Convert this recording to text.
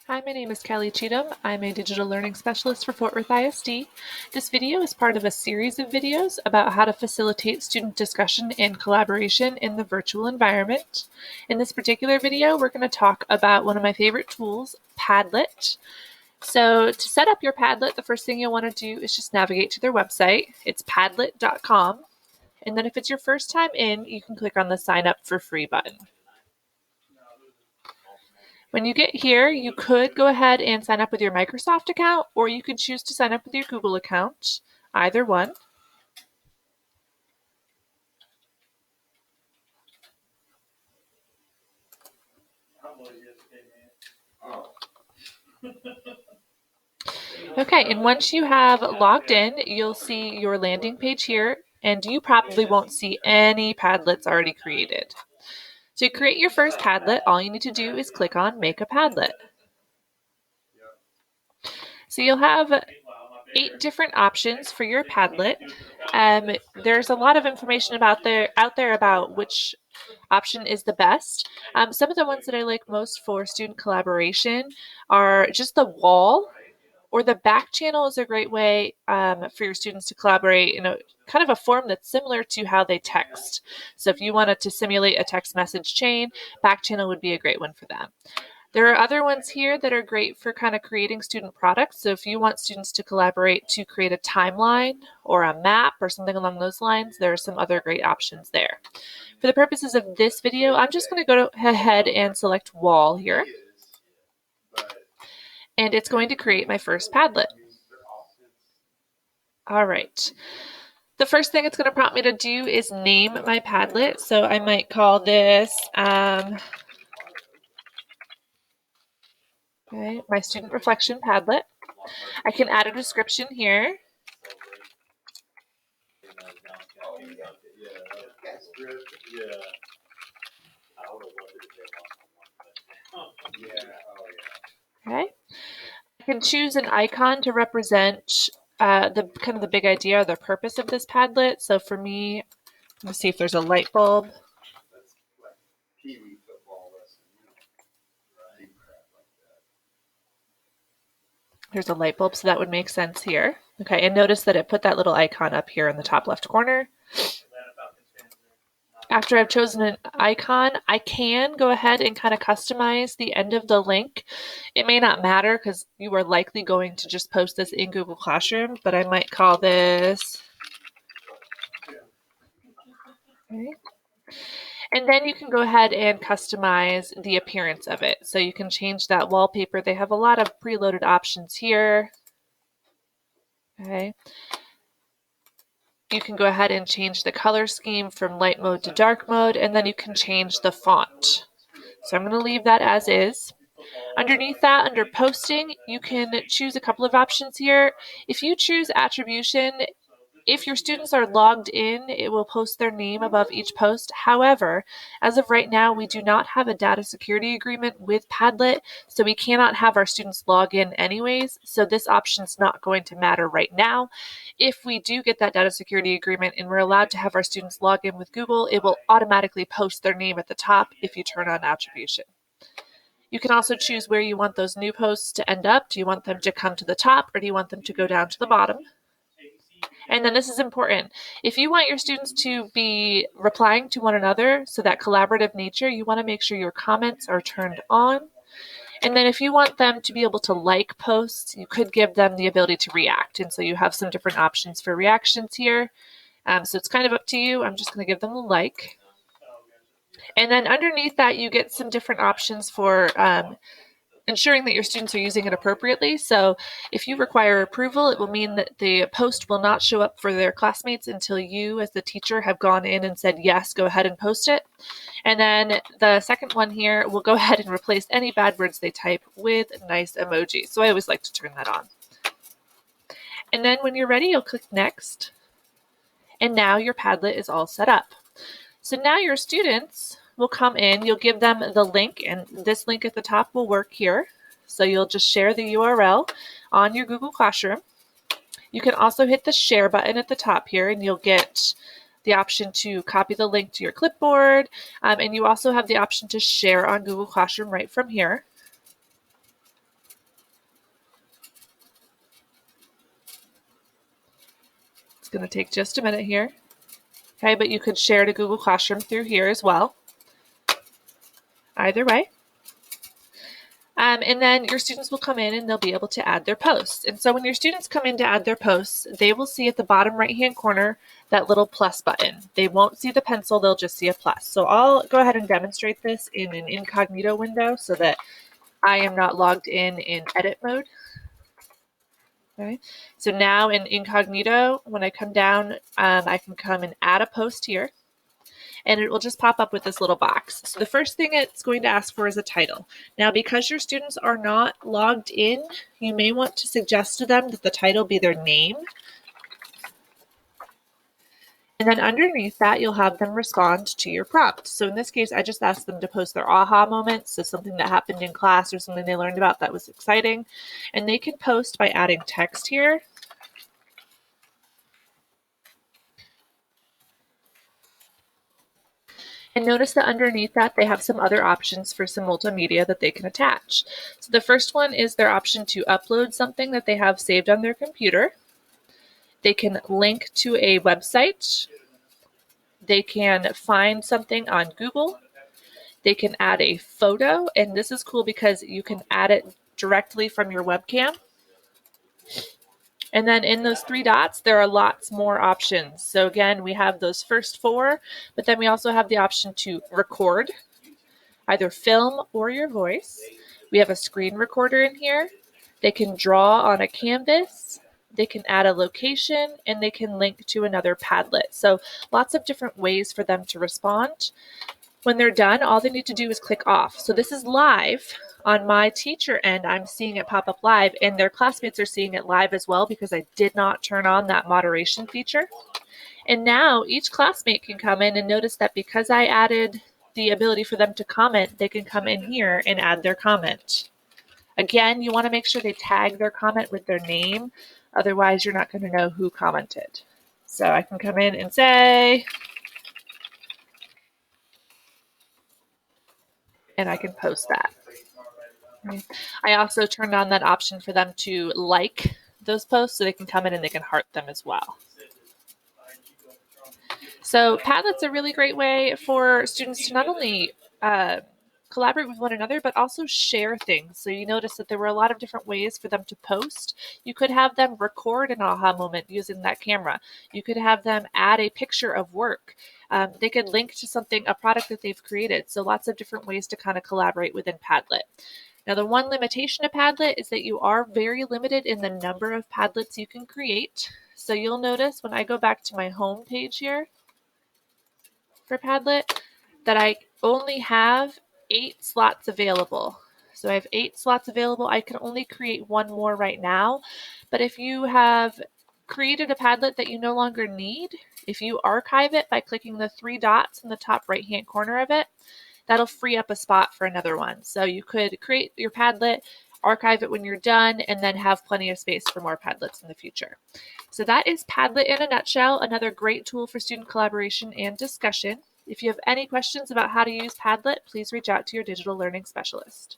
Hi, my name is Kelly Cheatham. I'm a digital learning specialist for Fort Worth ISD. This video is part of a series of videos about how to facilitate student discussion and collaboration in the virtual environment. In this particular video, we're going to talk about one of my favorite tools, Padlet. So to set up your Padlet, the first thing you'll want to do is just navigate to their website. It's padlet.com. And then if it's your first time in, you can click on the sign up for free button. When you get here, you could go ahead and sign up with your Microsoft account, or you could choose to sign up with your Google account, either one. Okay, and once you have logged in, you'll see your landing page here, and you probably won't see any Padlets already created. To create your first Padlet, all you need to do is click on Make a Padlet. So you'll have 8 different options for your Padlet. There's a lot of information out there about which option is the best. Some of the ones that I like most for student collaboration are just the wall, or the back channel is a great way for your students to collaborate in a kind of a form that's similar to how they text. So if you wanted to simulate a text message chain, back channel would be a great one for them. There are other ones here that are great for kind of creating student products. So if you want students to collaborate to create a timeline or a map or something along those lines, there are some other great options there. For the purposes of this video, I'm just going to go ahead and select wall here. And it's going to create my first Padlet. All right. The first thing it's going to prompt me to do is name my Padlet. So I might call this my Student Reflection Padlet. I can add a description here. Okay. I can choose an icon to represent the big idea or the purpose of this Padlet. So for me, let's see if there's a light bulb. There's a light bulb, so that would make sense here. Okay, and notice that it put that little icon up here in the top left corner. After I've chosen an icon, I can go ahead and kind of customize the end of the link. It may not matter because you are likely going to just post this in Google Classroom, but I might call this. Okay. And then you can go ahead and customize the appearance of it. So you can change that wallpaper. They have a lot of preloaded options here. Okay. You can go ahead and change the color scheme from light mode to dark mode, and then you can change the font. So I'm going to leave that as is. Underneath that, under posting, you can choose a couple of options here. If you choose attribution, if your students are logged in, it will post their name above each post. However, as of right now, we do not have a data security agreement with Padlet, so we cannot have our students log in anyways, so this option is not going to matter right now. If we do get that data security agreement and we're allowed to have our students log in with Google, it will automatically post their name at the top if you turn on attribution. You can also choose where you want those new posts to end up. Do you want them to come to the top, or do you want them to go down to the bottom? And then this is important. If you want your students to be replying to one another, so that collaborative nature, you want to make sure your comments are turned on. And then if you want them to be able to like posts, you could give them the ability to react. And so you have some different options for reactions here. So it's kind of up to you. I'm just going to give them a like. And then underneath that, you get some different options for ensuring that your students are using it appropriately. So if you require approval, it will mean that the post will not show up for their classmates until you as the teacher have gone in and said, yes, go ahead and post it. And then the second one here will go ahead and replace any bad words they type with nice emojis. So I always like to turn that on. And then when you're ready, you'll click next. And now your Padlet is all set up. So now your students will come in, you'll give them the link, and this link at the top will work here. So you'll just share the URL on your Google Classroom. You can also hit the share button at the top here, and you'll get the option to copy the link to your clipboard, and you also have the option to share on Google Classroom right from here. It's going to take just a minute here. Okay, but you could share to Google Classroom through here as well. Either way. And then your students will come in and they'll be able to add their posts. And so when your students come in to add their posts, they will see at the bottom right-hand corner that little plus button. They won't see the pencil, they'll just see a plus. So I'll go ahead and demonstrate this in an incognito window so that I am not logged in edit mode. Okay, so now in incognito, when I come down, I can come and add a post here. And it will just pop up with this little box. So the first thing it's going to ask for is a title. Now, because your students are not logged in, you may want to suggest to them that the title be their name. And then underneath that, you'll have them respond to your prompt. So in this case, I just asked them to post their aha moments, so something that happened in class or something they learned about that was exciting. And they can post by adding text here. And notice that underneath that, they have some other options for some multimedia that they can attach. So the first one is their option to upload something that they have saved on their computer. They can link to a website. They can find something on Google. They can add a photo, and this is cool because you can add it directly from your webcam. And then in those 3 dots, there are lots more options. So again, we have those first 4, but then we also have the option to record, either film or your voice. We have a screen recorder in here. They can draw on a canvas. They can add a location, and they can link to another Padlet. So lots of different ways for them to respond. When they're done, all they need to do is click off. So this is live. On my teacher end, I'm seeing it pop up live, and their classmates are seeing it live as well because I did not turn on that moderation feature. And now each classmate can come in and notice that because I added the ability for them to comment, they can come in here and add their comment. Again, you want to make sure they tag their comment with their name. Otherwise, you're not going to know who commented. So I can come in and say, and I can post that. I also turned on that option for them to like those posts so they can come in and they can heart them as well. So Padlet's a really great way for students to not only collaborate with one another, but also share things. So you notice that there were a lot of different ways for them to post. You could have them record an aha moment using that camera. You could have them add a picture of work. They could link to something, a product that they've created. So lots of different ways to kind of collaborate within Padlet. Now, the one limitation of Padlet is that you are very limited in the number of Padlets you can create. So you'll notice when I go back to my home page here for Padlet that I only have 8 slots available. So I have 8 slots available. I can only create 1 more right now. But if you have created a Padlet that you no longer need, if you archive it by clicking the 3 dots in the top right-hand corner of it, that'll free up a spot for another one. So you could create your Padlet, archive it when you're done, and then have plenty of space for more Padlets in the future. So that is Padlet in a nutshell, another great tool for student collaboration and discussion. If you have any questions about how to use Padlet, please reach out to your digital learning specialist.